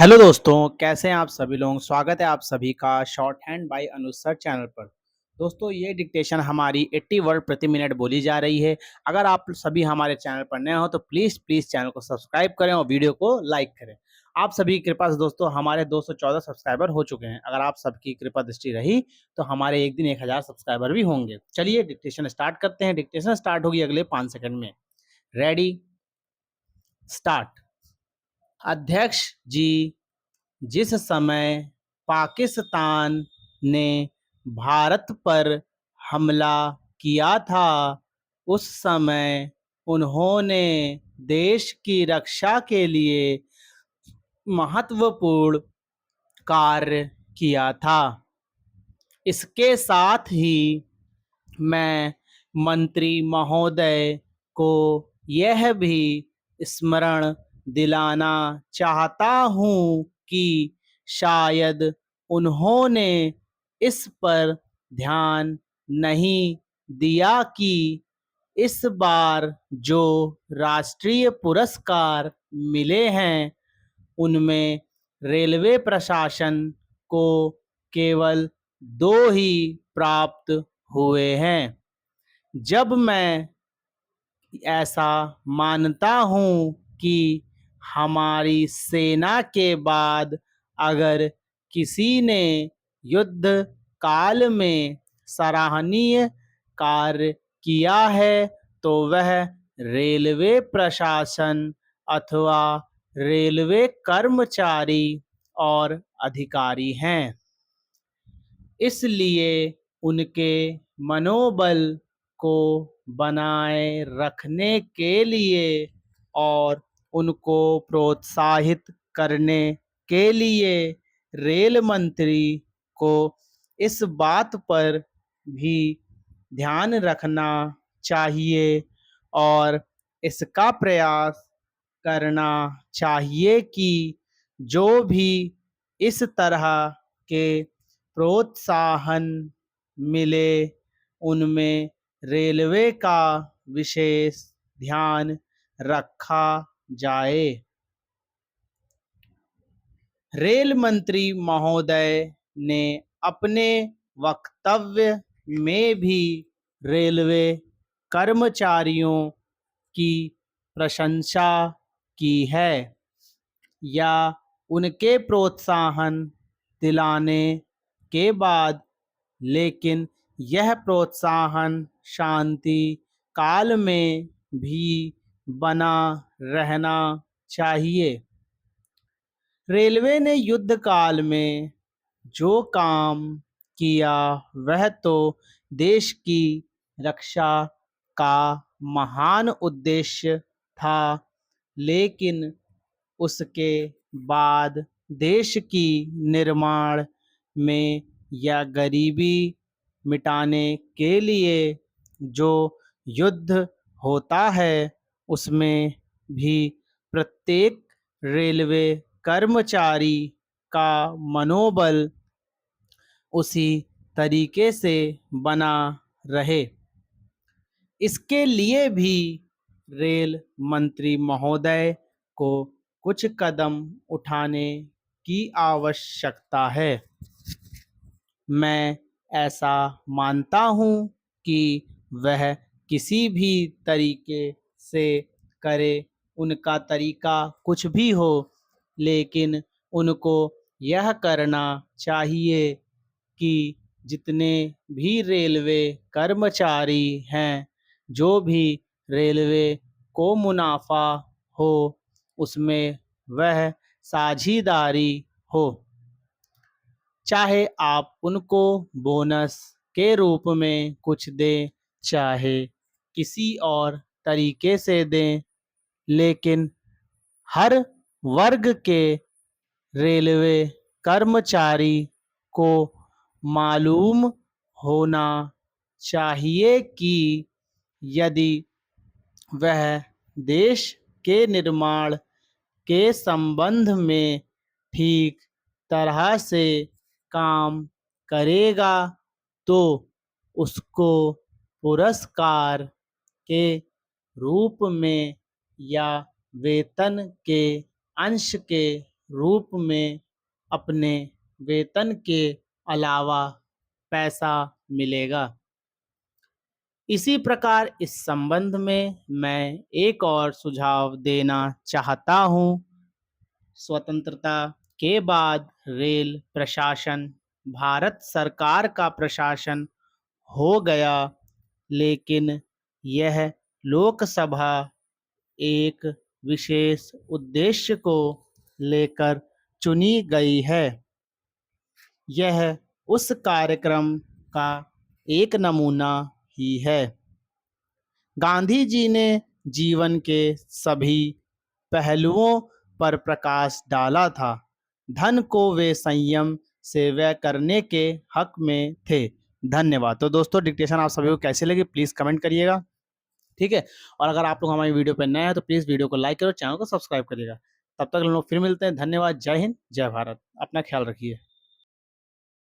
Hello दोस्तों, कैसे हैं आप सभी लोग। स्वागत है आप सभी का शॉर्ट हैंड बाय अनुज सर चैनल पर। दोस्तों, ये डिक्टेशन हमारी 80 वर्ड प्रति मिनट बोली जा रही है। अगर आप सभी हमारे चैनल पर नए हो तो प्लीज़ प्लीज़ चैनल को सब्सक्राइब करें और वीडियो को लाइक करें। आप सभी की कृपा से दोस्तों हमारे 214 सब्सक्राइबर हो चुके हैं। अगर आप सबकी कृपा दृष्टि रही तो हमारे एक दिन 1000 सब्सक्राइबर भी होंगे। चलिए डिक्टेशन स्टार्ट करते हैं। डिक्टेशन स्टार्ट होगी अगले 5 सेकंड में। Ready, start. अध्यक्ष जी, जिस समय पाकिस्तान ने भारत पर हमला किया था, उस समय उन्होंने देश की रक्षा के लिए महत्वपूर्ण कार्य किया था। इसके साथ ही मैं मंत्री महोदय को यह भी स्मरण दिलाना चाहता हूँ कि शायद उन्होंने इस पर ध्यान नहीं दिया कि इस बार जो राष्ट्रीय पुरस्कार मिले हैं उनमें रेलवे प्रशासन को केवल 2 ही प्राप्त हुए हैं। जब मैं ऐसा मानता हूँ कि हमारी सेना के बाद अगर किसी ने युद्ध काल में सराहनीय कार्य किया है तो वह रेलवे प्रशासन अथवा रेलवे कर्मचारी और अधिकारी हैं। इसलिए उनके मनोबल को बनाए रखने के लिए और उनको प्रोत्साहित करने के लिए रेल मंत्री को इस बात पर भी ध्यान रखना चाहिए और इसका प्रयास करना चाहिए कि जो भी इस तरह के प्रोत्साहन मिले उनमें रेलवे का विशेष ध्यान रखा जाए। रेल मंत्री महोदय ने अपने वक्तव्य में भी रेलवे कर्मचारियों की प्रशंसा की है या उनके प्रोत्साहन दिलाने के बाद, लेकिन यह प्रोत्साहन शांति काल में भी बना रहना चाहिए। रेलवे ने युद्ध काल में जो काम किया वह तो देश की रक्षा का महान उद्देश्य था, लेकिन उसके बाद देश की निर्माण में या गरीबी मिटाने के लिए जो युद्ध होता है उसमें भी प्रत्येक रेलवे कर्मचारी का मनोबल उसी तरीके से बना रहे। इसके लिए भी रेल मंत्री महोदय को कुछ कदम उठाने की आवश्यकता है। मैं ऐसा मानता हूँ कि वह किसी भी तरीके से करे, उनका तरीका कुछ भी हो, लेकिन उनको यह करना चाहिए कि जितने भी रेलवे कर्मचारी हैं, जो भी रेलवे को मुनाफा हो उसमें वह साझेदारी हो। चाहे आप उनको बोनस के रूप में कुछ दें, चाहे किसी और तरीके से दें, लेकिन हर वर्ग के रेलवे कर्मचारी को मालूम होना चाहिए कि यदि वह देश के निर्माण के संबंध में ठीक तरह से काम करेगा तो उसको पुरस्कार के रूप में या वेतन के अंश के रूप में अपने वेतन के अलावा पैसा मिलेगा। इसी प्रकार इस संबंध में मैं एक और सुझाव देना चाहता हूँ। स्वतंत्रता के बाद रेल प्रशासन भारत सरकार का प्रशासन हो गया, लेकिन यह लोकसभा एक विशेष उद्देश्य को लेकर चुनी गई है। यह उस कार्यक्रम का एक नमूना ही है। गांधी जी ने जीवन के सभी पहलुओं पर प्रकाश डाला था। धन को वे संयम से व्यय करने के हक में थे। धन्यवाद। तो दोस्तों, डिक्टेशन आप सभी को कैसे लगी प्लीज़ कमेंट करिएगा, ठीक है। और अगर आप लोग हमारी वीडियो पर नए हैं तो प्लीज़ वीडियो को लाइक करो, चैनल को सब्सक्राइब करिएगा। तब तक हम लोग फिर मिलते हैं। धन्यवाद। जय हिंद, जय भारत। अपना ख्याल रखिए।